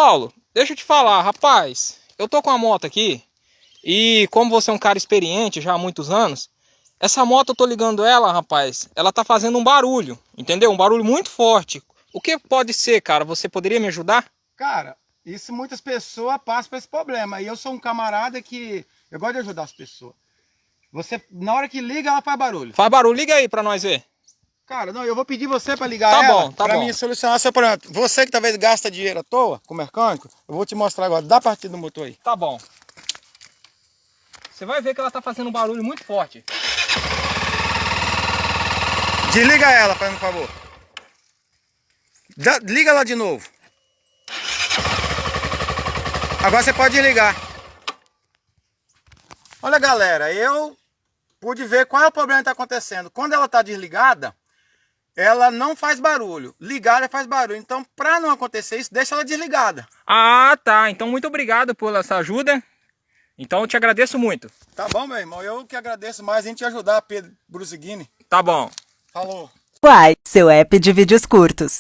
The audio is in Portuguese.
Paulo, deixa eu te falar, rapaz, eu tô com a moto aqui e como você é um cara experiente já há muitos anos, essa moto eu tô ligando ela, rapaz, ela tá fazendo um barulho, entendeu? Um barulho muito forte. O que pode ser, cara? Você poderia me ajudar? Cara, isso muitas pessoas passam por esse problema. E eu sou um camarada que eu gosto de ajudar as pessoas. Você, na hora que liga, ela faz barulho. Faz barulho, liga aí pra nós ver. Cara, não, eu vou pedir você para ligar Tá ela bom, tá para bom. mim solucionar seu problema. Você que talvez gasta dinheiro à toa com mecânico, eu vou te mostrar agora. Dá a partida do motor aí. Tá bom. Você vai ver que ela tá fazendo um barulho muito forte. Desliga ela, por favor. Liga ela de novo. Agora você pode desligar. Olha, galera, eu pude ver qual é o problema que está acontecendo. Quando ela está desligada, ela não faz barulho. Ligada faz barulho. Então, para não acontecer isso, deixa ela desligada. Ah, tá. Então muito obrigado por essa ajuda. Então eu te agradeço muito. Tá bom, meu irmão. Eu que agradeço mais em te ajudar, Pedro Brusigini. Tá bom. Falou. Quai, seu app de vídeos curtos.